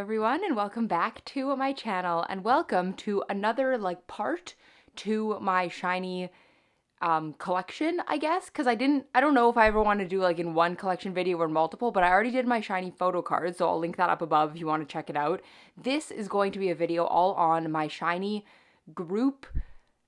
everyone, and welcome back to my channel, and welcome to another part to my SHINEE collection, I guess, because I don't know if I ever want to do in one collection video or multiple, but I already did my SHINEE photo cards, so I'll link that up above if you want to check it out. This is going to be a video all on my SHINEE group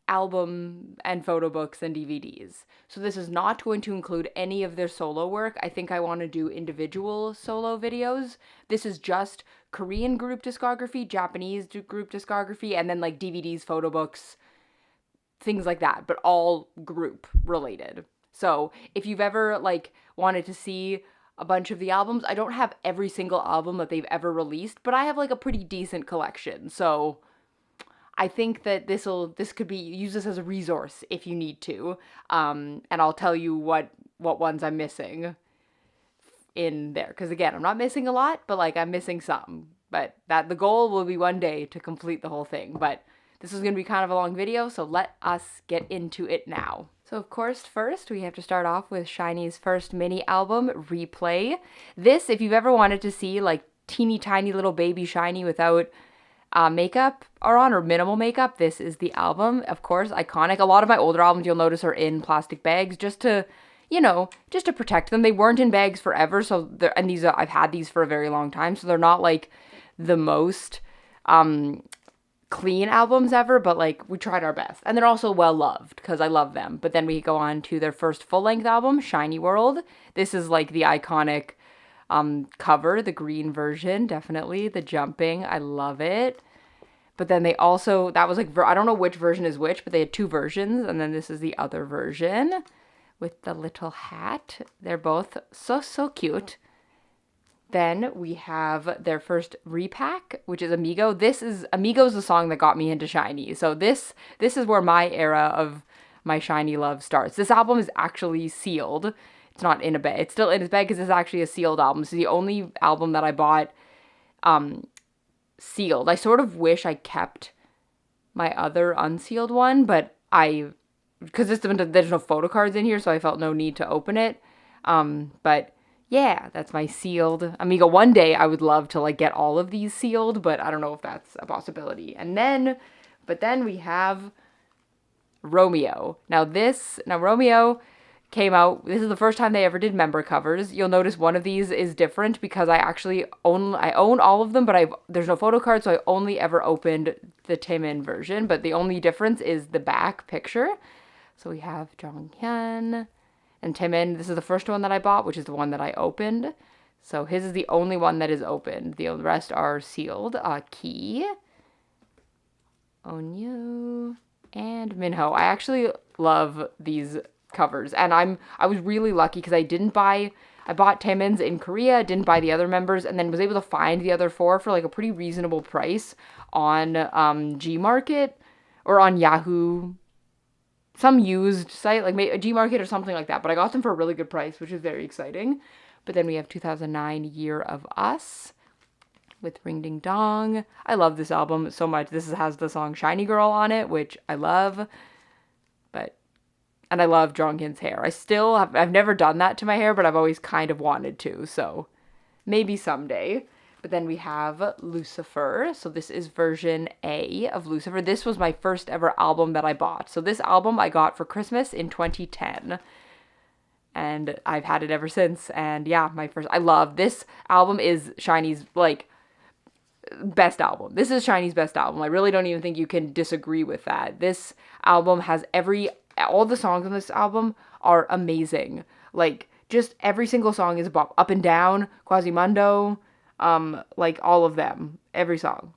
album and photo books and DVDs. So this is not going to include any of their solo work. I think I want to do individual solo videos. This is just Korean group discography, Japanese group discography, and then DVDs, photo books, things like that, but all group related. So if you've ever wanted to see a bunch of the albums, I don't have every single album that they've ever released, but I have a pretty decent collection. So I think that this could be, use this as a resource if you need to. And I'll tell you what ones I'm missing in there. Because again, I'm not missing a lot, but I'm missing some. But the goal will be one day to complete the whole thing. But this is going to be kind of a long video, so let us get into it now. So of course, first we have to start off with SHINEE's first mini album, Replay. This, if you've ever wanted to see teeny tiny little baby SHINEE without makeup on, or minimal makeup, this is the album. Of course, iconic. A lot of my older albums, you'll notice, are in plastic bags just to, just to protect them. They weren't in bags forever, so and these I've had these for a very long time, so they're not the most clean albums ever, but we tried our best. And they're also well loved because I love them. But then we go on to their first full-length album, SHINEE World. This is the iconic cover, the green version, definitely. The jumping, I love it. But then they also, that was I don't know which version is which, but they had two versions, and then this is the other version with the little hat. They're both so cute. Then we have their first repack, which is Amigo. Amigo's the song that got me into SHINEE. So this is where my era of my SHINEE love starts. This album is actually sealed. It's not in a bag. It's still in its bag because it's actually a sealed album. It's the only album that I bought sealed. I sort of wish I kept my other unsealed one, but because there's no photo cards in here, so I felt no need to open it. But yeah, that's my sealed Amigo. One day I would love to get all of these sealed, but I don't know if that's a possibility. But then we have Romeo. Now Romeo came out, this is the first time they ever did member covers. You'll notice one of these is different because I own all of them, but there's no photo card, so I only ever opened the Taemin version, but the only difference is the back picture. So we have Jonghyun and Taemin. This is the first one that I bought, which is the one that I opened. So his is the only one that is opened. The rest are sealed. Key, Onyu, and Minho. I actually love these covers, and I was really lucky because I bought Taemin's in Korea, didn't buy the other members, and then was able to find the other four for a pretty reasonable price on Gmarket or on Yahoo, some used site maybe a Gmarket or something like that, but I got them for a really good price, which is very exciting. But then we have 2009 Year of Us with Ring Ding Dong. I love this album so much. This has the song Shiny Girl on it, which I love. And I love Jonghyun's hair. I've never done that to my hair, but I've always kind of wanted to, so maybe someday. But then we have Lucifer. So this is version A of Lucifer. This was my first ever album that I bought. So this album I got for Christmas in 2010. And I've had it ever since. And yeah, I love this album. Is SHINEE's best album. This is SHINEE's best album. I really don't even think you can disagree with that. This album has all the songs on this album are amazing. Just every single song is a bop. Up and Down, Quasimodo, all of them. Every song.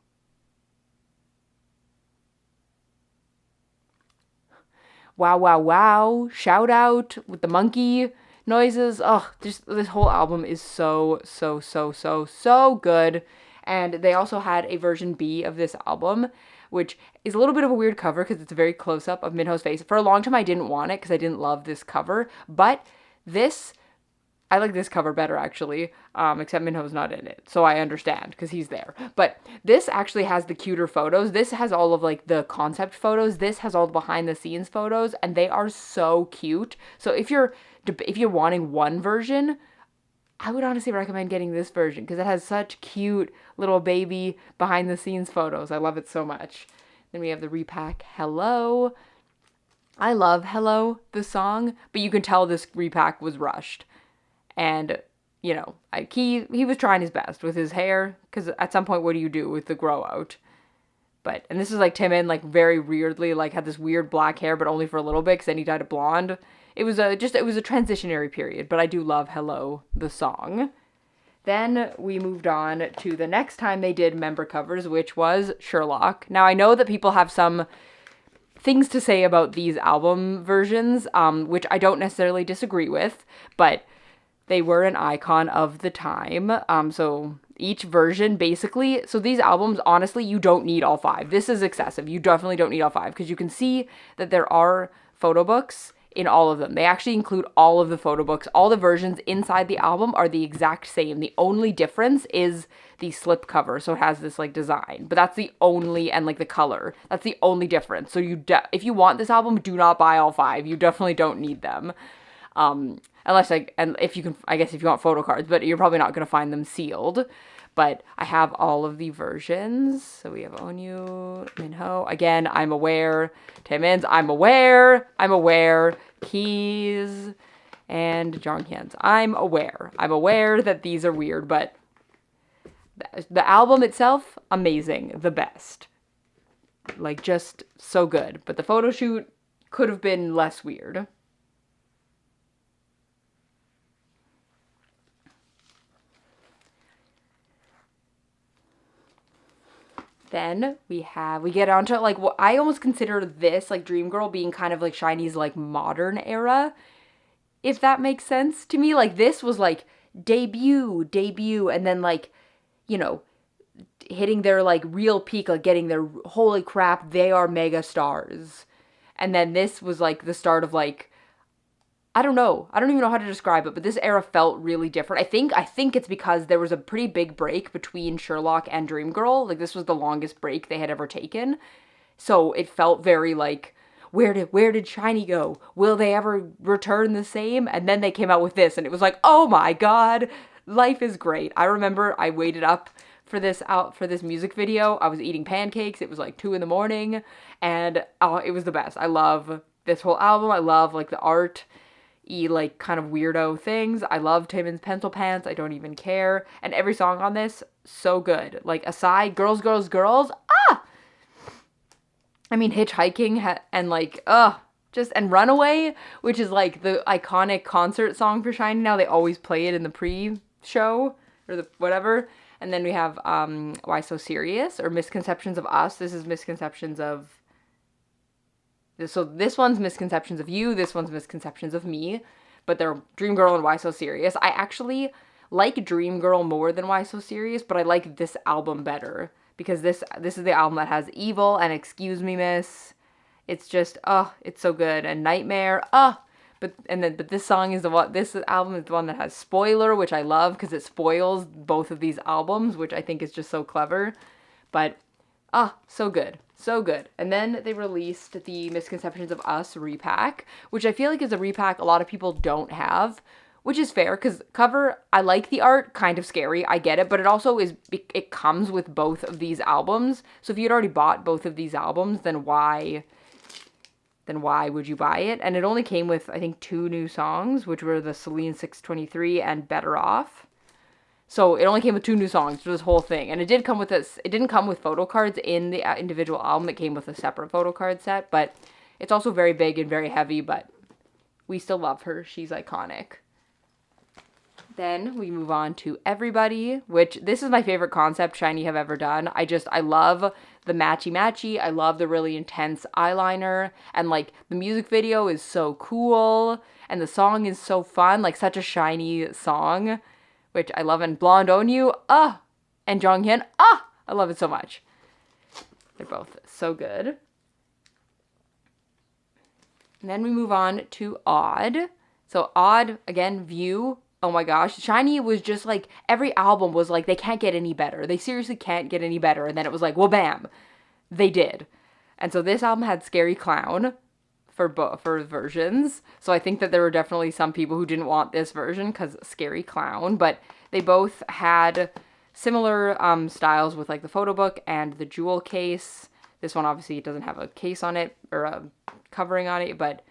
Wow, wow, wow. Shout Out with the monkey noises. Oh, just this whole album is so good. And they also had a version B of this album, which is a little bit of a weird cover because it's a very close-up of Minho's face. For a long time, I didn't want it because I didn't love this cover. But I like this cover better, actually, except Minho's not in it. So I understand because he's there. But this actually has the cuter photos. This has all of, the concept photos. This has all the behind-the-scenes photos, and they are so cute. So if you're wanting one version, I would honestly recommend getting this version because it has such cute little baby behind the scenes photos. I love it so much. Then we have the repack Hello. I love Hello, the song, but you can tell this repack was rushed. And, you know, he was trying his best with his hair, because at some point, what do you do with the grow out? But, and this is like Timon, like very weirdly, like had this weird black hair, but only for a little bit, because then he dyed it blonde. It was a transitionary period, but I do love Hello, the song. Then we moved on to the next time they did member covers, which was Sherlock. Now, I know that people have some things to say about these album versions, which I don't necessarily disagree with, but they were an icon of the time. So each version basically, so these albums, honestly, you don't need all 5. This is excessive. You definitely don't need all 5 because you can see that there are photo books in all of them. They actually include all of the photo books. All the versions inside the album are the exact same. The only difference is the slip cover. So it has this like design, but that's the only, and like the color, that's the only difference. So if you want this album, do not buy all 5. You definitely don't need them. Unless like, and if you can, I guess if you want photo cards, but you're probably not going to find them sealed. But I have all of the versions. So we have Onyu, Minho. Again, I'm aware. Taemin's, I'm aware. Keys and Jonghyun's. I'm aware that these are weird, but the album itself, amazing. The best. Like, just so good. But the photo shoot could have been less weird. Then we get onto like what I almost consider this like Dream Girl being kind of like SHINEE's like modern era, if that makes sense to me. Like this was like debut, and then like, you know, hitting their like real peak, like getting their holy crap, they are mega stars. And then this was like the start of like, I don't even know how to describe it, but this era felt really different. I think it's because there was a pretty big break between Sherlock and Dream Girl. Like this was the longest break they had ever taken. So it felt very like, where did SHINEE go? Will they ever return the same? And then they came out with this and it was like, oh my god, life is great. I remember I waited up for this music video. I was eating pancakes. It was like 2 a.m. and it was the best. I love this whole album. I love like the art. Like kind of weirdo things. I love Taemin's pencil pants. I don't even care. And every song on this, so good. Like aside, girls. I mean, Hitchhiking and like, and Runaway, which is like the iconic concert song for SHINEE now. They always play it in the pre-show or the whatever. And then we have Why So Serious or Misconceptions of Us. This is Misconceptions of... So this one's Misconceptions of You, this one's Misconceptions of Me, but they're Dream Girl and Why So Serious. I actually like Dream Girl more than Why So Serious, but I like this album better because this is the album that has Evil and Excuse Me Miss. It's just it's so good. And Nightmare, but this song is this album is the one that has Spoiler, which I love because it spoils both of these albums, which I think is just so clever. But so good. So good. And then they released the Misconceptions of Us repack, which I feel like is a repack a lot of people don't have, which is fair because cover, I like the art, kind of scary, I get it, but it also it comes with both of these albums. So if you'd already bought both of these albums, then why would you buy it? And it only came with, I think, 2 new songs, which were the Celine 623 and Better Off. So it only came with 2 new songs for this whole thing. And it did come with this, it didn't come with photo cards in the individual album. It came with a separate photo card set, but it's also very big and very heavy, but we still love her. She's iconic. Then we move on to Everybody, which this is my favorite concept SHINEE have ever done. I love the matchy. I love the really intense eyeliner. And like the music video is so cool. And the song is so fun, like such a SHINEE song. Which I love, and Blonde Onyu, and Jonghyun, I love it so much. They're both so good. And then we move on to Odd. So Odd, again, View, oh my gosh. SHINEE was just like, every album was like, they can't get any better. They seriously can't get any better. And then it was like, well, bam, they did. And so this album had Scary Clown, for versions. So I think that there were definitely some people who didn't want this version because scary clown, but they both had similar styles with like the Photobook and the jewel case. This one obviously doesn't have a case on it or a covering on it, but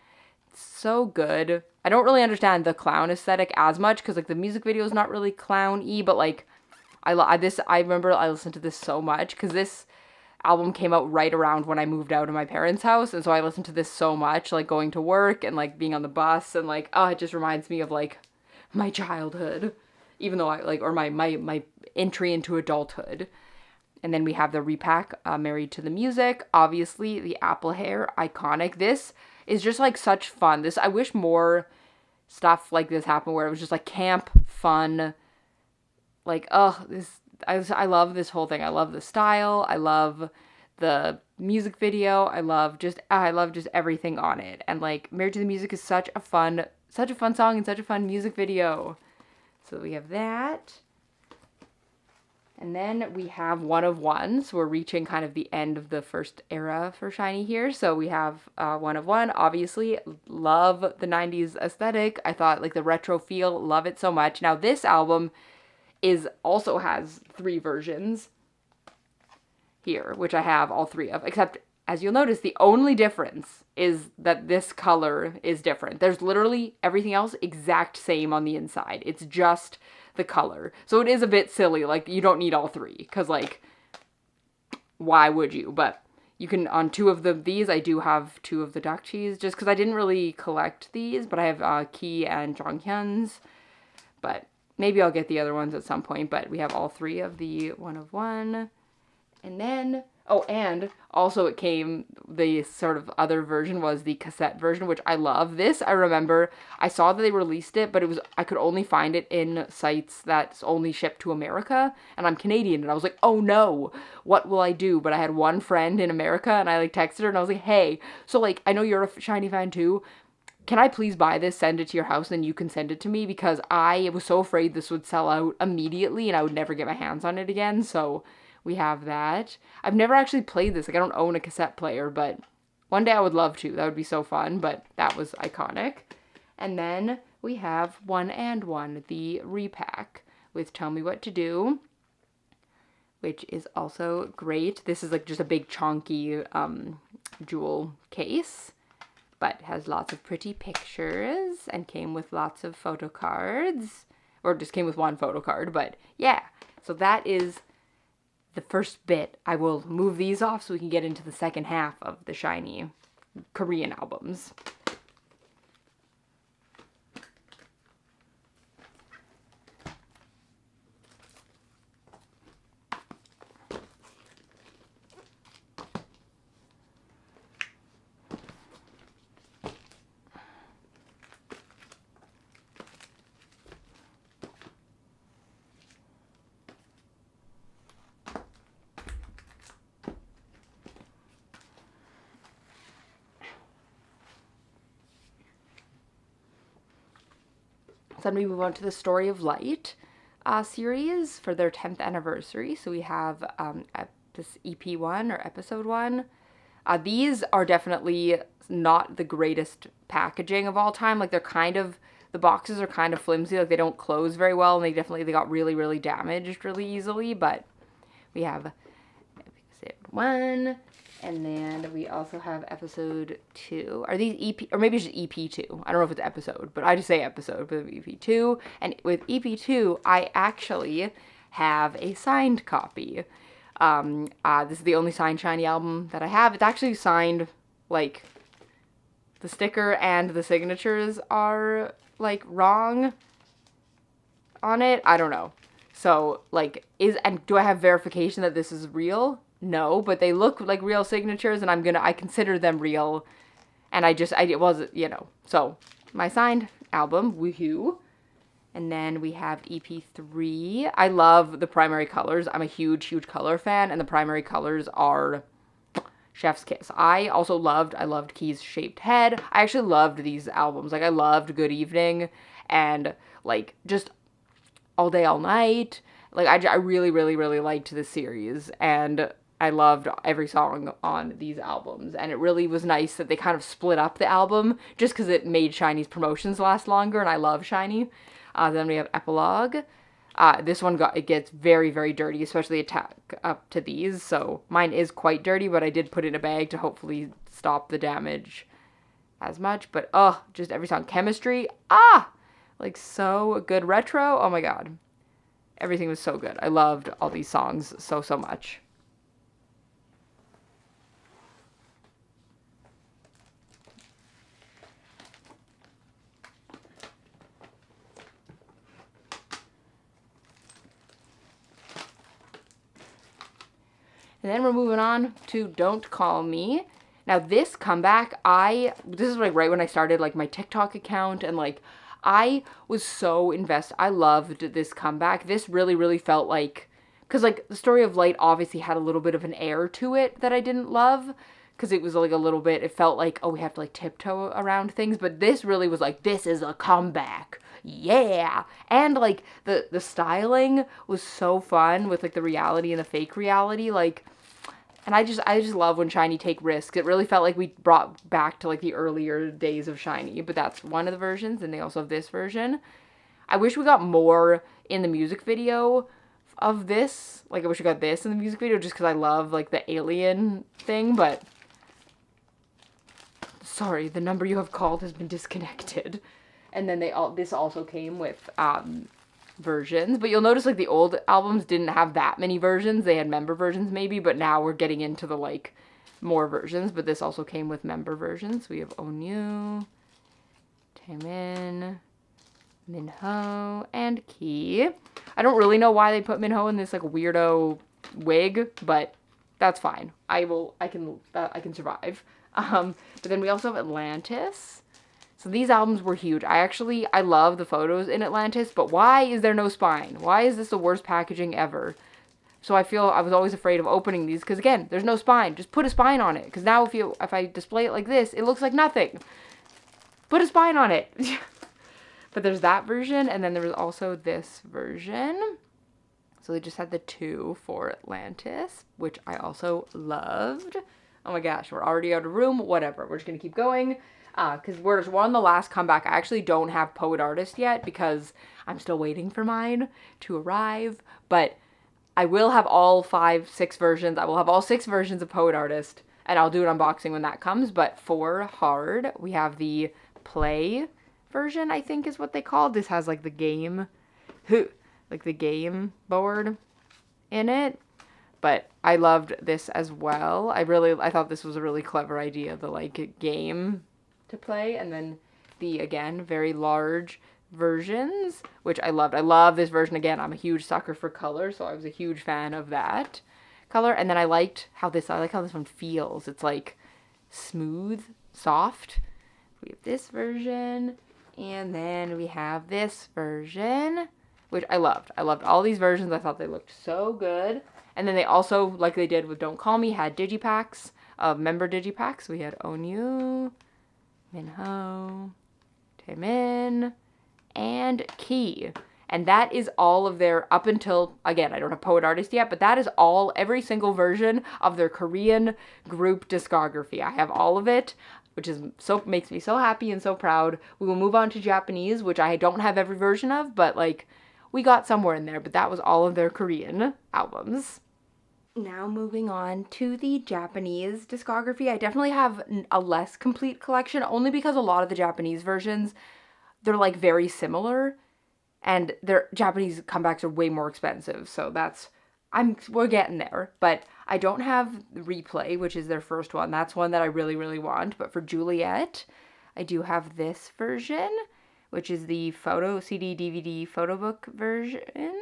it's so good. I don't really understand the clown aesthetic as much because like the music video is not really clown-y, but like I remember I listened to this so much because this album came out right around when I moved out of my parents' house, and so I listened to this so much, like going to work and like being on the bus, and like, oh, it just reminds me of like my childhood, even though I like, or my entry into adulthood. And then we have the repack, Married to the Music, obviously the apple hair, iconic. This is just like such fun. I wish more stuff like this happened where it was just like camp fun. Like, oh, I love this whole thing. I love the style. I love the music video. I love just everything on it. And like Married to the Music is such a fun song and such a fun music video. So we have that. And then we have One of One. So we're reaching kind of the end of the first era for SHINEE here. So we have One of One. Obviously, love the 90s aesthetic. I thought like the retro feel, love it so much. Now this album also has 3 versions here, which I have all 3 of, except as you'll notice, the only difference is that this color is different. There's literally everything else exact same on the inside. It's just the color. So it is a bit silly. Like, you don't need all 3 because, like, why would you? But you can, on 2 of these, I do have 2 of the duck cheese just because I didn't really collect these, but I have Key and Jonghyun's, but maybe I'll get the other ones at some point. But we have all 3 of the One of One. And then, oh, and also it came, the sort of other version was the cassette version, which I love. This, I remember, I saw that they released it, but I could only find it in sites that's only shipped to America, and I'm Canadian, and I was like, oh no, what will I do? But I had one friend in America, and I like texted her, and I was like, hey, so like, I know you're a SHINEE fan too, can I please buy this, send it to your house, and you can send it to me? Because I was so afraid this would sell out immediately, and I would never get my hands on it again, so we have that. I've never actually played this. Like, I don't own a cassette player, but one day I would love to. That would be so fun, but that was iconic. And then we have One and One, the repack with Tell Me What to Do, which is also great. This is like just a big chonky jewel case, but has lots of pretty pictures and came with lots of photo cards, or just came with one photo card, but yeah. So that is the first bit. I will move these off so we can get into the second half of the SHINEE Korean albums. So then we move on to the Story of Light series for their 10th anniversary. So we have this EP 1 or episode 1. These are definitely not the greatest packaging of all time. Like, they're kind of, the boxes are kind of flimsy. Like, they don't close very well, and they got really, really damaged really easily. But we have episode 1. And then we also have episode 2. Are these EP, or maybe it's just EP2. I don't know if it's episode, but I just say episode, but EP2. And with EP2, I actually have a signed copy. This is the only signed SHINEE album that I have. It's actually signed, like, the sticker and the signatures are, like, wrong on it. I don't know. So, like, do I have verification that this is real? No, but they look like real signatures, and I consider them real, and it was, you know, so, my signed album, woohoo, and then we have EP3. I love the primary colors. I'm a huge, huge color fan, and the primary colors are Chef's Kiss. I loved Key's Shaped Head. I actually loved these albums. Like, I loved Good Evening, and, like, just All Day, All Night. Like, I really, really, really liked this series, and I loved every song on these albums, and it really was nice that they kind of split up the album just because it made SHINee's promotions last longer, and I love SHINee. Then we have Epilogue. This one it gets very, very dirty, especially attack up to these, so mine is quite dirty, but I did put it in a bag to hopefully stop the damage as much. But just every song. Chemistry, like so good. Retro, oh my god. Everything was so good. I loved all these songs so, so much. And then we're moving on to Don't Call Me. Now this comeback, this is like right when I started like my TikTok account, and like I was so invested. I loved this comeback. This really, really felt like, because like the Story of Light obviously had a little bit of an air to it that I didn't love, because it was like a little bit, it felt like, oh, we have to like tiptoe around things, but this really was like, this is a comeback. Yeah. And like the styling was so fun with like the reality and the fake reality, like, and I just love when SHINee take risks. It really felt like we brought back to like the earlier days of SHINee, but that's one of the versions, and they also have this version. I wish we got more in the music video of this. Like I wish we got this in the music video just because I love like the alien thing, but sorry, the number you have called has been disconnected. And then this also came with versions, but you'll notice like the old albums didn't have that many versions. They had member versions maybe, but now we're getting into the like more versions, but this also came with member versions. We have Onyu, Taemin, Minho, and Key. I don't really know why they put Minho in this like weirdo wig, but that's fine. I can survive. But then we also have Atlantis. So these albums were huge. I love the photos in Atlantis, but why is there no spine? Why is this the worst packaging ever? So I was always afraid of opening these, because again, there's no spine. Just put a spine on it, because now if I display it like this, it looks like nothing. Put a spine on it. But there's that version, and then there was also this version. So they just had the two for Atlantis, which I also loved. Oh my gosh, we're already out of room. Whatever, we're just gonna keep going. Because we're on the last comeback. I actually don't have Poet Artist yet because I'm still waiting for mine to arrive. But I will have all 5-6 versions. I will have all 6 versions of Poet Artist, and I'll do an unboxing when that comes. But for Hard, we have the Play version, I think is what they called. This has like the game, like the game board in it. But I loved this as well. I thought this was a really clever idea, the like game to play, and then the, again, very large versions, which I loved. I love this version. Again, I'm a huge sucker for color, so I was a huge fan of that color. And then I like how this one feels. It's like smooth, soft. We have this version, and then we have this version, which I loved. I loved all these versions. I thought they looked so good. And then they also, like they did with Don't Call Me, had digipacks, member digipacks. We had Onyu, Minho, Taemin, and Key. And that is all of their, up until, again, I don't have Poet Artist yet, but that is every single version of their Korean group discography. I have all of it, which makes me so happy and so proud. We will move on to Japanese, which I don't have every version of, but like, we got somewhere in there, but that was all of their Korean albums. Now moving on to the Japanese discography. I definitely have a less complete collection, only because a lot of the Japanese versions, they're like very similar, and their Japanese comebacks are way more expensive, so we're getting there. But I don't have Replay, which is their first one. That's one that I really, really want. But for Juliet, I do have this version, which is the photo CD DVD photobook version.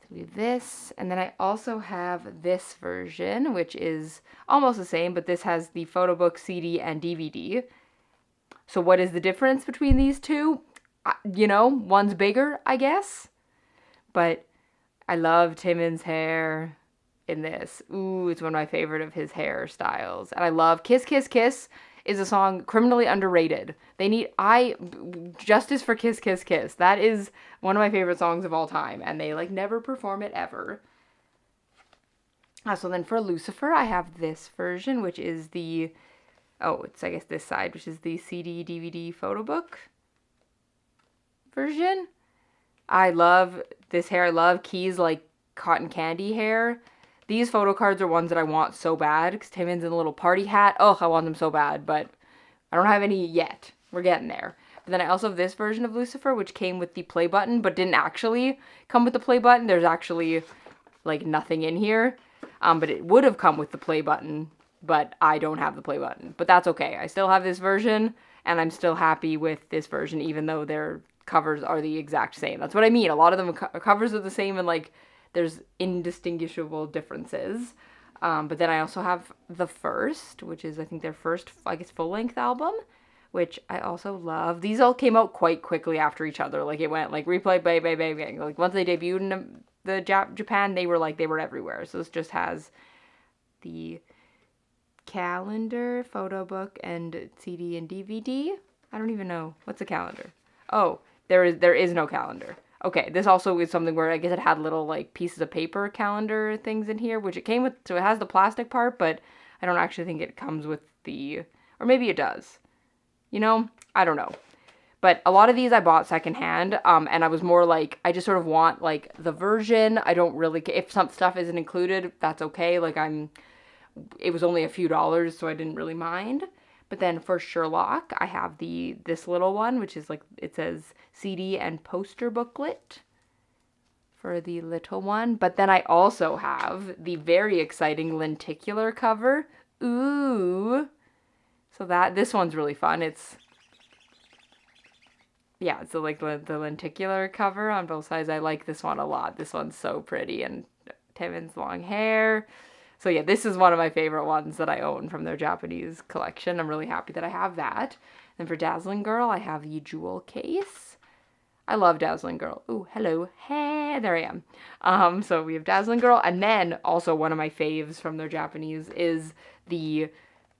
We have this, and then I also have this version, which is almost the same, but this has the photobook CD and DVD. So what is the difference between these two? One's bigger, I guess. But I love Taemin's hair in this. Ooh, it's one of my favorite of his hairstyles. And I love Kiss Kiss Kiss is a song criminally underrated. Justice for Kiss Kiss Kiss. That is one of my favorite songs of all time, and they like never perform it ever. So then for Lucifer, I have this version, which is the, oh, it's I guess this side, which is the CD, DVD, Photobook version. I love this hair. I love Key's like cotton candy hair. These photo cards are ones that I want so bad because Timon's in a little party hat. Oh, I want them so bad, but I don't have any yet. We're getting there. But then I also have this version of Lucifer, which came with the play button, but didn't actually come with the play button. There's actually like nothing in here. But it would have come with the play button, but I don't have the play button. But that's okay. I still have this version, and I'm still happy with this version, even though their covers are the exact same. That's what I mean. A lot of them covers are the same, and like there's indistinguishable differences. But then I also have The First, which is I think their first, I guess, full-length album, which I also love. These all came out quite quickly after each other. Like it went like replay, bang, bang, bang, bang. Like once they debuted in the Japan, they were everywhere. So this just has the calendar, photo book, and CD and DVD. I don't even know what's a calendar. Oh, there is no calendar. Okay, this also is something where I guess it had little like pieces of paper calendar things in here, which it came with. So it has the plastic part, but I don't actually think it comes with the, or maybe it does. You know, I don't know. But a lot of these I bought secondhand, and I was more like, I just sort of want, like, the version. I don't really, if some stuff isn't included, that's okay. Like, it was only a few dollars, so I didn't really mind. But then for Sherlock, I have this little one, which is like, it says CD and poster booklet for the little one. But then I also have the very exciting lenticular cover. Ooh. So this one's really fun. It's like the lenticular cover on both sides. I like this one a lot. This one's so pretty, and Timon's long hair. So yeah, this is one of my favorite ones that I own from their Japanese collection. I'm really happy that I have that. And for Dazzling Girl, I have the jewel case. I love Dazzling Girl. Ooh, hello. Hey, there I am. So we have Dazzling Girl, and then also one of my faves from their Japanese is the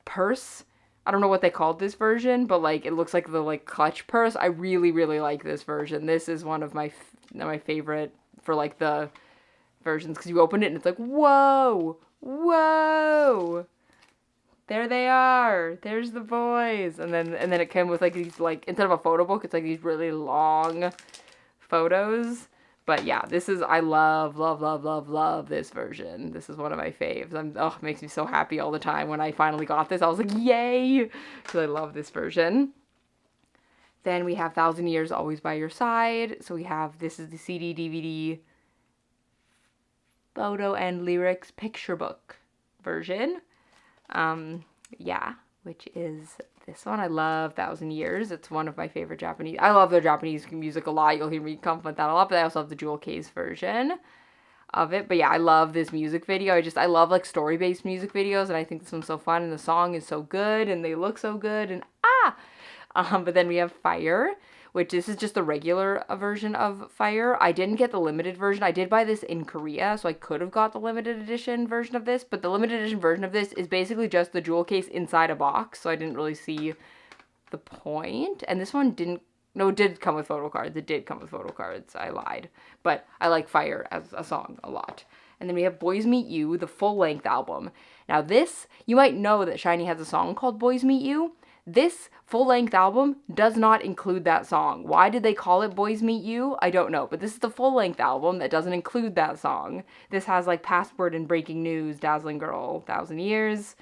purse. I don't know what they called this version, but like it looks like the like clutch purse. I really, really like this version. This is one of my favorite for like the versions, because you open it and it's like, whoa, whoa, there they are. There's the boys. And then it came with like these, like, instead of a photo book, it's like these really long photos. But yeah, I love, love, love, love, love this version. This is one of my faves. It makes me so happy all the time. When I finally got this, I was like, yay! Because I love this version. Then we have 1,000 Years Always by Your Side. So this is the CD, DVD, photo and lyrics picture book version. Which is this one. I love 1,000 Years. It's one of my favorite Japanese. I love their Japanese music a lot. You'll hear me compliment that a lot, but I also have the jewel case version of it. But yeah, I love this music video. I love like story-based music videos, and I think this one's so fun, and the song is so good, and they look so good, and but then we have Fire, which this is just the regular version of Fire. I didn't get the limited version. I did buy this in Korea, so I could have got the limited edition version of this, but the limited edition version of this is basically just the jewel case inside a box, so I didn't really see the point. And this one didn't, no, it did come with photo cards. It did come with photo cards. I lied. But I like Fire as a song a lot. And then we have Boys Meet You, the full-length album. Now this, you might know that SHINEE has a song called Boys Meet You. This full-length album does not include that song. Why did they call it Boys Meet You? I don't know. But this is the full-length album that doesn't include that song. This has like Passport and Breaking News, Dazzling Girl, 1,000 Years,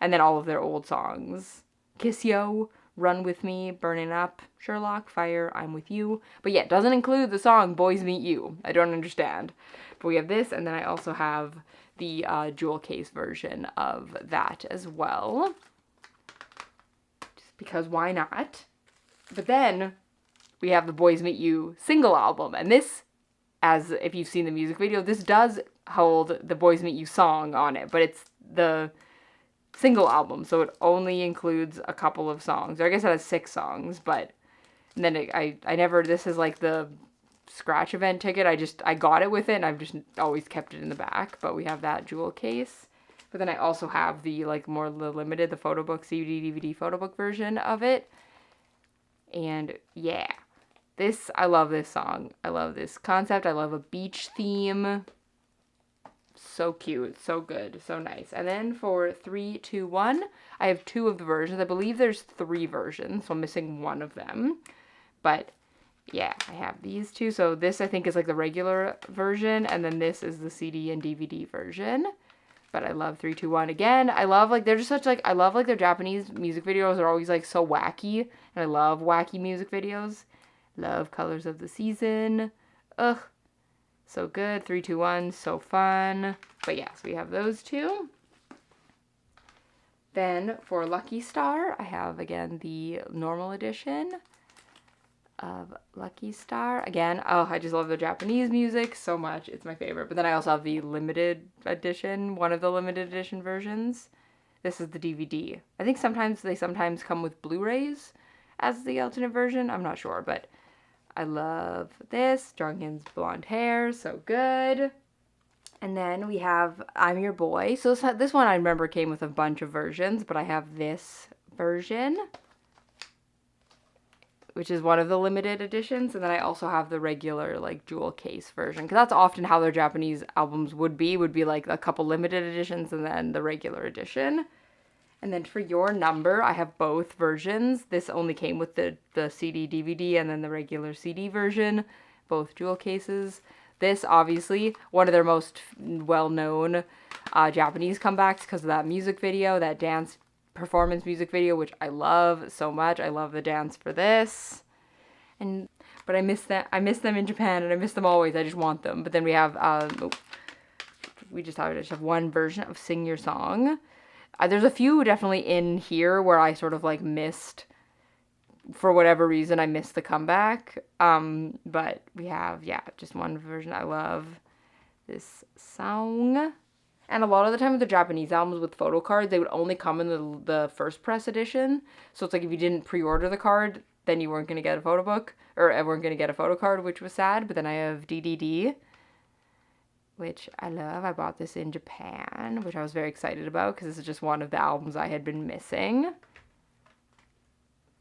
and then all of their old songs. Kiss Yo, Run With Me, Burning Up, Sherlock, Fire, I'm With You. But yeah, it doesn't include the song Boys Meet You. I don't understand. But we have this, and then I also have the jewel case version of that as well. Because why not? But then we have the Boys Meet You single album. And this, as if you've seen the music video, this does hold the Boys Meet You song on it. But it's the single album, so it only includes a couple of songs. Or I guess it has 6 songs, but and then this is like the scratch event ticket. I got it with it, and I've just always kept it in the back. But we have that jewel case. But then I also have the like more limited, the Photobook CD DVD Photobook version of it. And yeah, I love this song. I love this concept. I love a beach theme. So cute, so good, so nice. And then for 321, I have 2 of the versions. I believe there's 3 versions, so I'm missing one of them. But yeah, I have these 2. So this I think is like the regular version, and then this is the CD and DVD version. But I love 321 again. I love like they're just such like I love like their Japanese music videos are always like so wacky, and I love wacky music videos. Love Colors of the Season. Ugh. So good. 321, so fun. But yes, we have those 2. Then for Lucky Star, I have again the normal edition of Lucky Star. Again, oh, I just love the Japanese music so much. It's my favorite. But then I also have the limited edition, one of the limited edition versions. This is the DVD. I think they sometimes come with Blu-rays as the alternate version. I'm not sure, but I love this. Jonghyun's blonde hair, so good. And then we have I'm Your Boy. So this one I remember came with a bunch of versions, but I have this version, which is one of the limited editions. And then I also have the regular like jewel case version, because that's often how their Japanese albums would be like a couple limited editions and then the regular edition. And then for Your Number, I have both versions. This only came with the CD, DVD, and then the regular CD version, both jewel cases. This, obviously, one of their most well-known Japanese comebacks because of that music video, that dance performance music video, which I love so much. I love the dance for this. But I miss them in Japan, and I miss them always. I just want them. But then we have, we just have one version of Sing Your Song. There's a few definitely in here where I sort of like missed, for whatever reason, I missed the comeback. But we have, yeah, just one version. I love this song. And a lot of the time with the Japanese albums with photo cards, they would only come in the first press edition. So it's like if you didn't pre-order the card, then you weren't going to get a photo book, or weren't going to get a photo card, which was sad. But then I have DDD, which I love. I bought this in Japan, which I was very excited about because this is just one of the albums I had been missing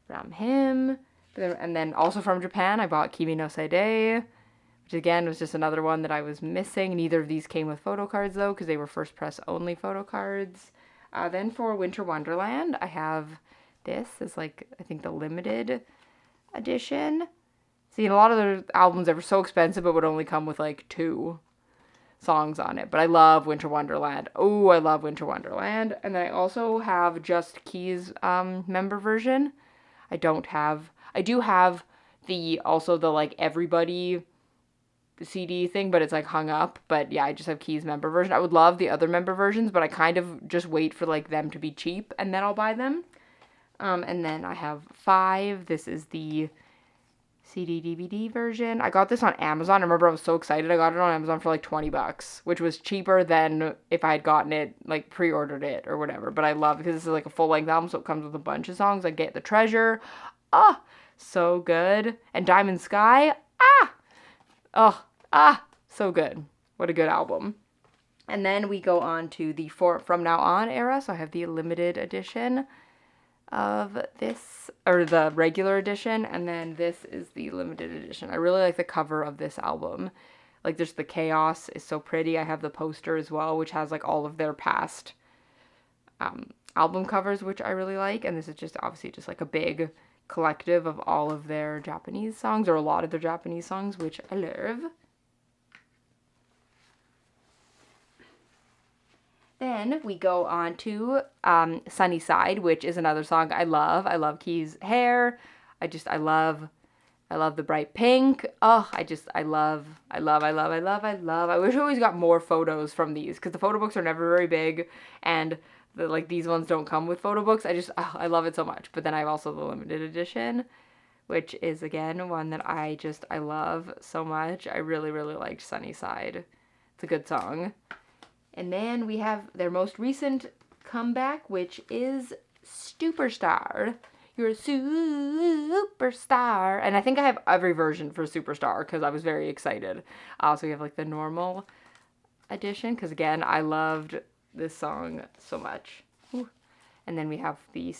from him. And then also from Japan, I bought Kimi no Seide, which again was just another one that I was missing. Neither of these came with photo cards though, because they were first press only photo cards. Then for Winter Wonderland, I have this is like, I think the limited edition. See, a lot of their albums that were so expensive, it would only come with like 2 songs on it. But I love Winter Wonderland. Oh, I love Winter Wonderland. And then I also have Just Key's member version. I do have the like everybody CD thing, but it's like hung up. But yeah, I just have Key's member version. I would love the other member versions, but I kind of just wait for like them to be cheap and then I'll buy them. And then I have 5. This is the CD DVD version. I got this on Amazon. I remember I was so excited. I got it on Amazon for like $20, which was cheaper than if I had gotten it, like pre-ordered it or whatever. But I love it because this is like a full-length album, so it comes with a bunch of songs. I Get the Treasure. Ah, so good. And Diamond Sky. So good. What a good album. And then we go on to the From Now On era. So I have the limited edition of this, or the regular edition, and then this is the limited edition. I really like the cover of this album. Like, there's the chaos is so pretty. I have the poster as well, which has like all of their past album covers, which I really like. And this is just obviously just like a big collective of all of their Japanese songs, or a lot of their Japanese songs, which I love. Then we go on to Sunny Side, which is another song I love. I love Key's hair. I love the bright pink. Oh, I love. I wish I always got more photos from these, because the photo books are never very big, and these ones don't come with photo books. I love it so much. But then I have also the limited edition, which is again one that I love so much. I really, really liked Sunny Side. It's a good song. And then we have their most recent comeback, which is Superstar. You're a superstar. And I think I have every version for Superstar because I was very excited. So we have like the normal edition, because again, I loved this song so much. Ooh. And then we have the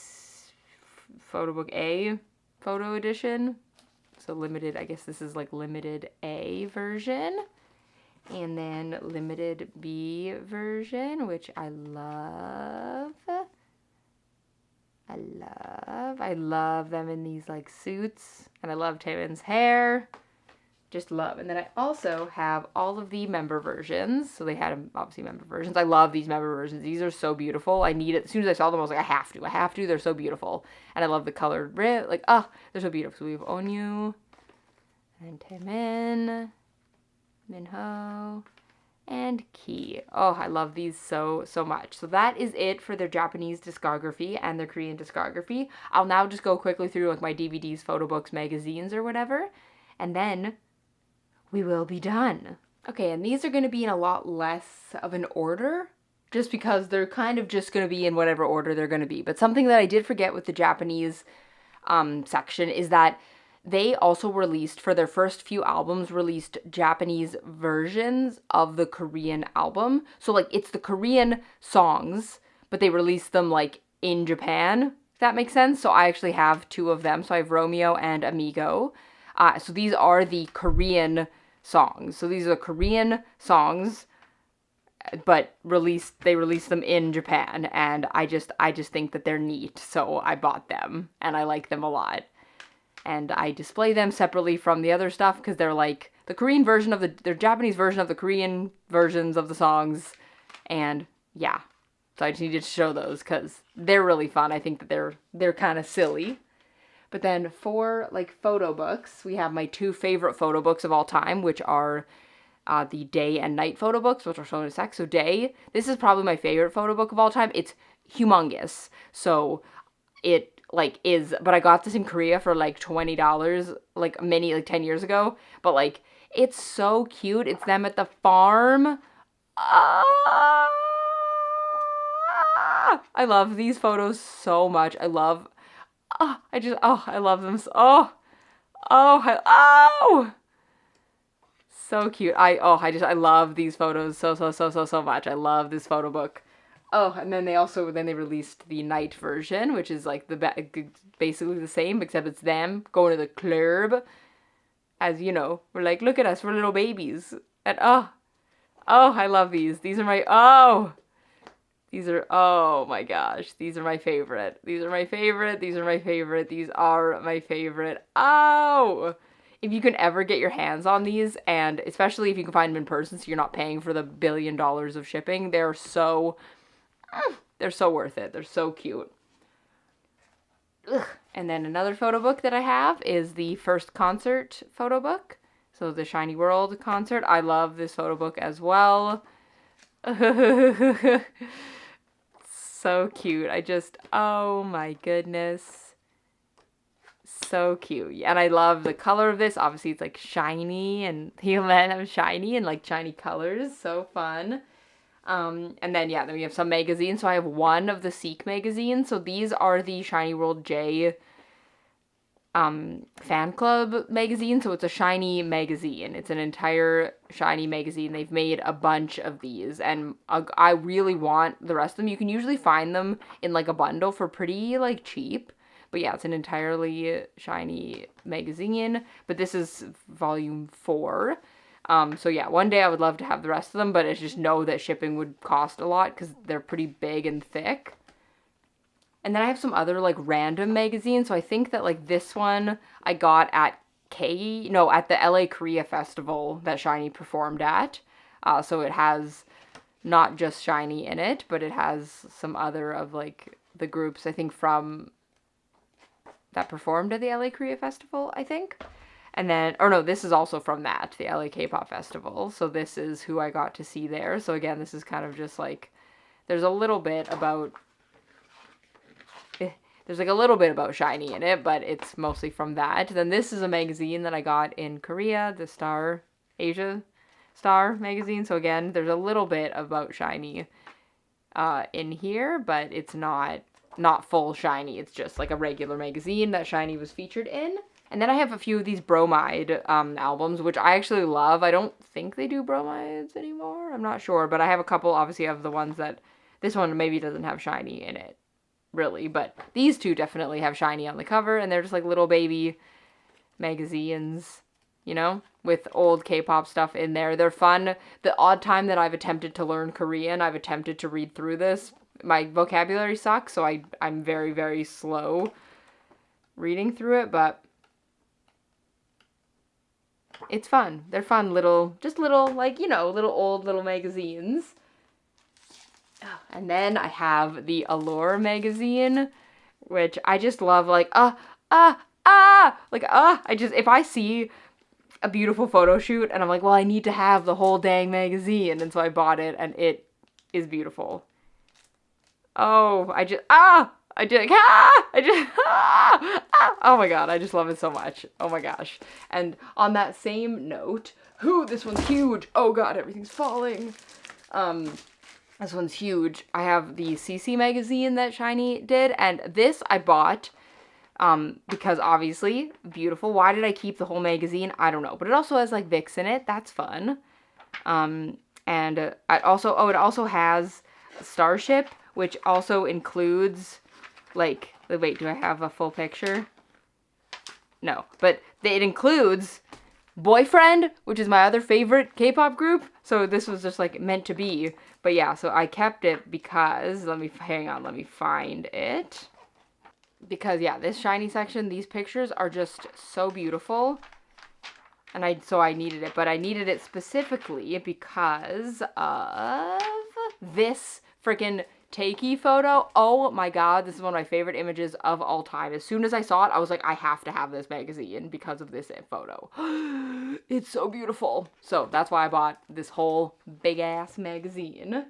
Photobook A photo edition. So limited, I guess this is like limited A version. And then limited B version, which I love. I love them in these like suits. And I love Taemin's hair. Just love. And then I also have all of the member versions. So they had obviously member versions. I love these member versions. These are so beautiful. I need it. As soon as I saw them, I was like, I have to. They're so beautiful. And I love the colored rib. Like, oh, they're so beautiful. So we have Onyu and Taemin, Minho, and Key. Oh, I love these so much. So that is it for their Japanese discography and their Korean discography. I'll now just go quickly through like my DVDs, Photobooks, magazines, or whatever. And then we will be done. Okay, and these are going to be in a lot less of an order, just because they're kind of just going to be in whatever order they're going to be. But something that I did forget with the Japanese section is that they also released, for their first few albums, released Japanese versions of the Korean album. So like it's the Korean songs, but they released them like in Japan, if that makes sense. So I actually have 2 of them. So I have Romeo and Amigo. So these are the Korean songs. So these are Korean songs, but they released them in Japan, and I just think that they're neat. So I bought them, and I like them a lot. And I display them separately from the other stuff because they're like the Korean version of their Japanese version of the Korean versions of the songs. And yeah, so I just needed to show those because they're really fun. I think that they're kind of silly. But then for like photo books, we have my 2 favorite photo books of all time, which are the day and night photo books, which I'll show in a sec. So day, this is probably my favorite photo book of all time. It's humongous. So it like is, but I got this in Korea for like $20, like 10 years ago. But like, it's so cute. It's them at the farm. I love these photos so much. I love them. So cute. I love these photos so much. I love this photo book. Oh, and then they released the night version, which is like basically the same, except it's them going to the club. As you know, we're like, look at us, we're little babies. And I love these. Oh my gosh, these are my favorite. Oh! If you can ever get your hands on these, and especially if you can find them in person so you're not paying for the $1 billion of shipping, they're so worth it. They're so cute. Ugh. And then another photo book that I have is the first concert photo book. So the SHINEE World concert. I love this photo book as well. So cute. Oh my goodness. So cute. And I love the color of this. Obviously it's like shiny, and the men have shiny and like shiny colors. So fun. And then we have some magazines. So I have one of the Seek magazines. So these are the SHINEE World J fan club magazine. So it's a SHINEE magazine. It's an entire SHINEE magazine. They've made a bunch of these, and I really want the rest of them. You can usually find them in like a bundle for pretty like cheap. But yeah, it's an entirely SHINEE magazine. But this is volume 4. So yeah, one day I would love to have the rest of them, but I just know that shipping would cost a lot because they're pretty big and thick. And then I have some other like random magazines. So I think that like this one I got at the LA Korea Festival that SHINEE performed at. So it has not just SHINEE in it, but it has some other of like the groups I think that performed at the LA Korea Festival, I think. And then, this is also from the LA K-pop Festival. So this is who I got to see there. So again, this is kind of just like, there's like a little bit about SHINEE in it, but it's mostly from that. Then this is a magazine that I got in Korea, the Asia Star magazine. So again, there's a little bit about SHINEE in here, but it's not full SHINEE. It's just like a regular magazine that SHINEE was featured in. And then I have a few of these bromide albums, which I actually love. I don't think they do bromides anymore. I'm not sure. But I have a couple, obviously, of the ones that... This one maybe doesn't have SHINEE in it, really. But these two definitely have SHINEE on the cover. And they're just like little baby magazines. you know, with old K-pop stuff in there. They're fun. The odd time that I've attempted to learn Korean, I've attempted to read through this. My vocabulary sucks, so I'm very, very slow reading through it, but it's fun. They're fun little, just little, like, you know, little old little magazines. And then I have the Allure magazine, which I just love, like, if I see a beautiful photo shoot and I'm like, well, I need to have the whole dang magazine, and so I bought it, and it is beautiful. Oh, oh my god, I just love it so much. Oh my gosh. And on that same note, this one's huge. Oh god, everything's falling. This one's huge. I have the CC magazine that SHINEE did, and this I bought because obviously beautiful. Why did I keep the whole magazine? I don't know, but it also has like Vicks in it. That's fun. And it also has Starship, which also includes, like, wait, do I have a full picture? No, but it includes Boyfriend, which is my other favorite K-pop group, so this was just, like, meant to be. But yeah, so I kept it because, let me find it. Because, yeah, this SHINEE section, these pictures are just so beautiful. And so I needed it, but I needed it specifically because of this freaking takey photo. Oh my god, this is one of my favorite images of all time. As soon as I saw it, I was like, I have to have this magazine because of this photo. It's so beautiful. So that's why I bought this whole big ass magazine. And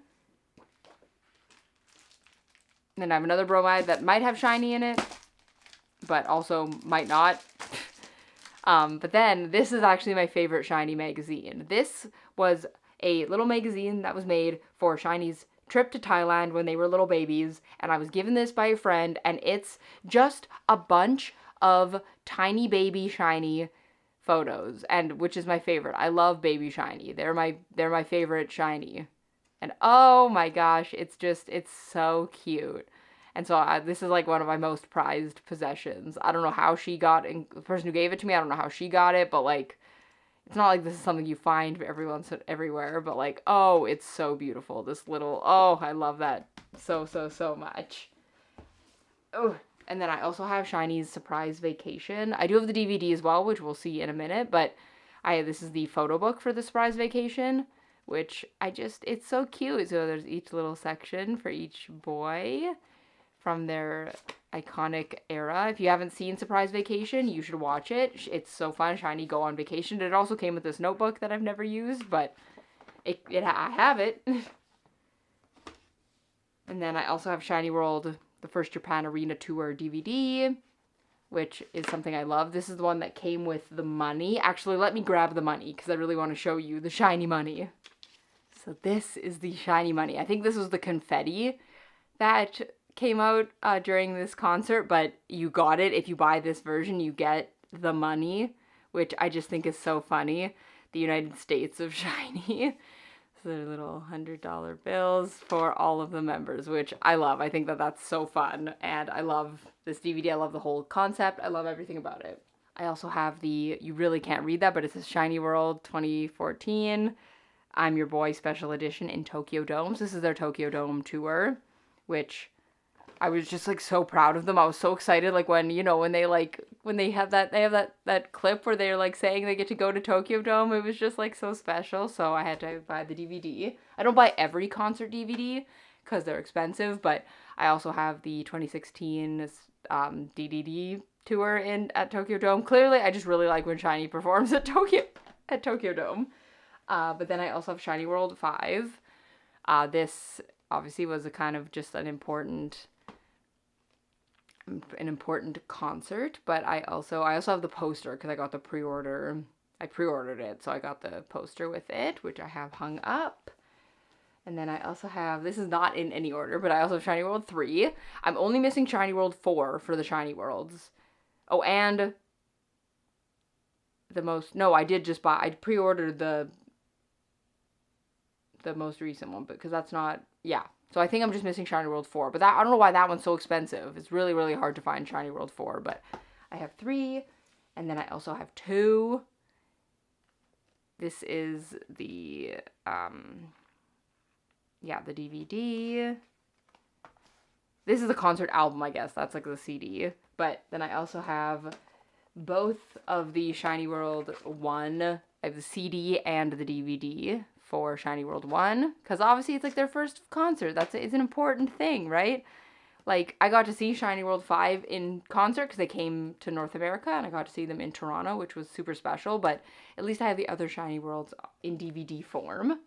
then I have another bromide that might have SHINEE in it, but also might not. But then this is actually my favorite SHINEE magazine. This was a little magazine that was made for SHINEE's trip to Thailand when they were little babies, and I was given this by a friend, and it's just a bunch of tiny baby SHINEE photos, and which is my favorite. I love baby SHINEE. They're my favorite SHINEE. And oh my gosh, it's so cute. And so this is like one of my most prized possessions. I don't know how the person who gave it to me, I don't know how she got it, but like, it's not like this is something you find everywhere, but like, oh, it's so beautiful. I love that so, so, so much. Oh, and then I also have SHINEE's Surprise Vacation. I do have the DVD as well, which we'll see in a minute, but this is the photo book for the Surprise Vacation, which it's so cute. So there's each little section for each boy from their iconic era. If you haven't seen Surprise Vacation, you should watch it. It's so fun. SHINEE go on vacation. It also came with this notebook that I've never used, but I have it. And then I also have SHINEE World, the First Japan Arena Tour DVD, which is something I love. This is the one that came with the money. Actually, let me grab the money because I really want to show you the SHINEE money. So this is the SHINEE money. I think this was the confetti that came out during this concert, but you got it. If you buy this version, you get the money, which I just think is so funny. The United States of SHINEE. So they're little $100 bills for all of the members, which I love. I think that that's so fun, and I love this DVD. I love the whole concept. I love everything about it. I also have you really can't read that, but it says SHINEE World 2014. I'm Your Boy Special Edition in Tokyo Dome. So this is their Tokyo Dome tour, which I was just like so proud of them. I was so excited, like when they have that clip where they're like saying they get to go to Tokyo Dome. It was just like so special. So I had to buy the DVD. I don't buy every concert DVD because they're expensive, but I also have the 2016 DDD tour at Tokyo Dome. Clearly, I just really like when SHINEE performs at Tokyo Dome. But then I also have SHINEE World 5. This obviously was a kind of just an important concert, but I also have the poster because I got the pre-order. I pre-ordered it, so I got the poster with it, which I have hung up. And then I also have, this is not in any order, but I also have SHINEE World 3. I'm only missing SHINEE World 4 for the SHINEE Worlds. Oh, and I pre-ordered the most recent one, because that's not, yeah. So I think I'm just missing SHINEE World 4, but I don't know why that one's so expensive. It's really, really hard to find SHINEE World 4, but I have 3, and then I also have 2, This is the, yeah, the DVD. This is a concert album, I guess. That's like the CD. But then I also have both of the SHINee World 1. I have the CD and the DVD for SHINee World 1. Because obviously it's like their first concert. It's an important thing, right? Like, I got to see SHINee World 5 in concert because they came to North America, and I got to see them in Toronto, which was super special. But at least I have the other SHINee Worlds in DVD form.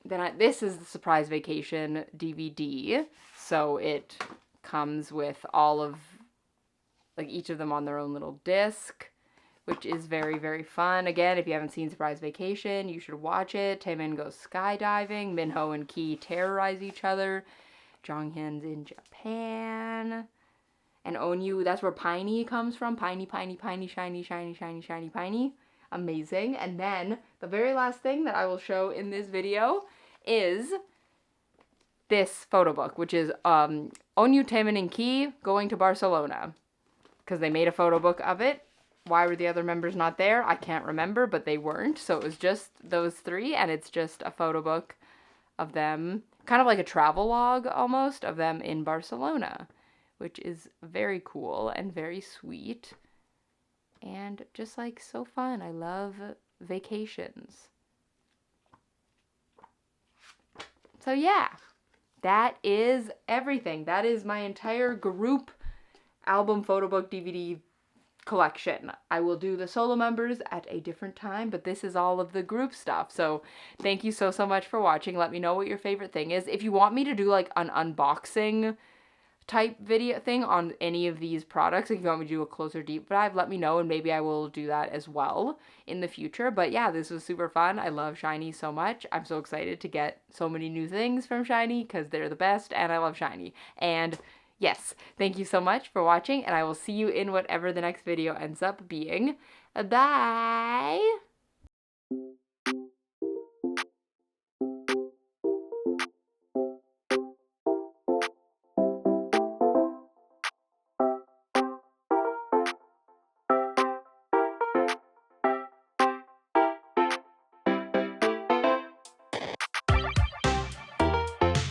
Then this is the Surprise Vacation DVD. So it comes with all of, like, each of them on their own little disc, which is very, very fun. Again, if you haven't seen Surprise Vacation, you should watch it. Taemin goes skydiving. Minho and Ki terrorize each other. Jonghyun's in Japan. And Onyu, that's where Piney comes from. Piney, Piney, Piney, shiny, shiny, shiny, shiny, Piney. Amazing. And then the very last thing that I will show in this video is this photo book, which is Onyu, Taemin, and Ki going to Barcelona. Because they made a photo book of it. Why were the other members not there? I can't remember, but they weren't. So it was just those three, and it's just a photo book of them, kind of like a travel log almost, of them in Barcelona, which is very cool and very sweet and just like so fun. I love vacations. So yeah, that is everything. That is my entire group album photo book DVD collection. I will do the solo members at a different time, but this is all of the group stuff. So thank you so much for watching. Let me know what your favorite thing is. If you want me to do like an unboxing type video thing on any of these products, if you want me to do a closer deep dive, let me know, and maybe I will do that as well in the future. But yeah, this was super fun. I love SHINee so much. I'm so excited to get so many new things from SHINee because they're the best, and I love SHINee. And yes, thank you so much for watching, and I will see you in whatever the next video ends up being. Bye!